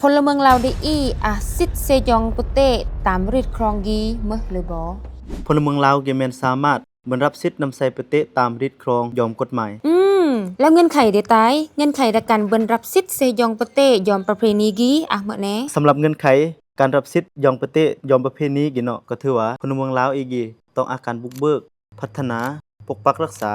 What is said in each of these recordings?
พลเมืองลาวได้อีอาซิดเซยองปุเตตามริดครองกีเมื่อหรือบ่พลเมืองลาวเกแมนสามารถบรรรับสิทธิ์นำใส่ประเทศตามริดครองยอมกฎหมายแล้วเงินไขได้ตายเงินไขในการบรรรับสิทธิ์เซยองปุเตยอมประเพณีกีเมื่อแน่สำหรับเงื่อนไขการรับสิทธิ์ยอมประเทศยอมประเพณีกิเนาะก็ถือว่าพลเมืองลาวอีกีต้องอาการบุกเบิกพัฒนาปกปักรักษา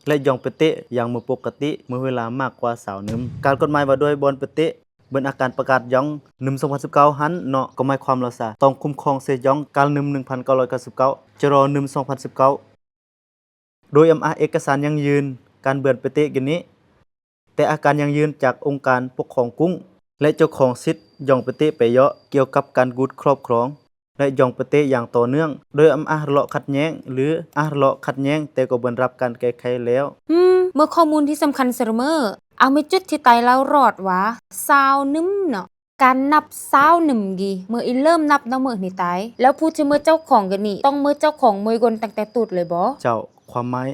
และยองประเทศอย่างมือปกติเมื่อเวลามากกว่าสาวนึมการกฎหมายว่าด้วยบอนประเทศเบิ่นอาการประกาศยองนึม2019หันเนาะก็หมายความแล้วซะต้องคุ้มครองเซยองการนึม1999จรอนึม2019โดยอำอาจเอกสารยังยืนการเบือนประเทศกันนี้แต่อาการยังยืนจากองค์การปกครองกุ้งและเจ้าของสิทธิ์ยองประเทศไปเยาะเกี่ยวกับการกุดครอบครองและยองประเทศอย่างต่อเนื่องโดยอำอาจเลาะขัดแย้งหรืออาจเลาะขัดแย้งแต่ก็บ่รับการแก้ไขแล้วเมื่อข้อมูลที่สำคัญเสมอเอาไม่จุดที่ตายแล้วรอดว่า20นึมเนาะการนับ20นึมกีเมื่ออีเริ่มนับเนาะมื้อนี่ตายแล้วผู้ที่เมื่อเจ้าของกันนี่ต้องเมื่อเจ้าของมวยกลตั้งแต่ตุดเลยบ่เจ้าความหมาย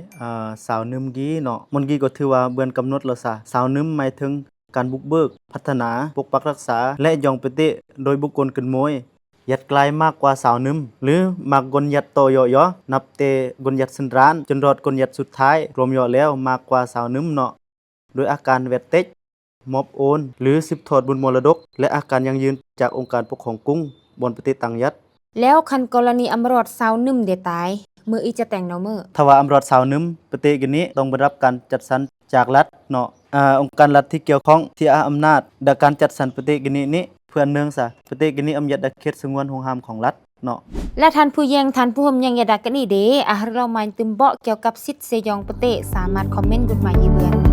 สาวนึมกีเนาะมันกีก็ถือว่าเบือนกำหนดแล้วซะสาวนึมหมายถึงการบุกเบิกพัฒนาปกปักรักษาและยองประเทศโดยบุคคลขึ้นมวยยัดไกลมากกว่าสาวนึมหรือมากกนยัดโตยอนับเตกนยัดสันรานจนรอดกนยัดสุดท้ายรวมยอแล้วมากกว่าสาวนึมเนาะโดยอาการเวทเต็กมอบโอนหรือสืบทอดบุญมรดกและอาการยังยืนจากองค์การปกครองกุ้งบนประเทศต่างยัดแล้วคันกรณีอำรอด20นึมได้ตายมืออีจะแต่งเนาะมื้อถ้าว่าอำรอดสาวนึมประเทศกันนี้ต้องได้รับการจัดสรรจากรัฐเนาะองค์การรัฐที่เกี่ยวข้องที่อำนาจในการจัดสรรประเทศกันนี้เพื่อเนื่องซะประเทศกันนี้อำยัดเขตสงวนของห้ามของรัฐเนาะและท่านผู้แยงท่านผู้ห่มยังอย่าดักกันนี่เด้เรามาตึมเบาะเกี่ยวกับสิทธิ์เซยองประเทศสามารถคอมเมนต์กฎหมายยีเบือน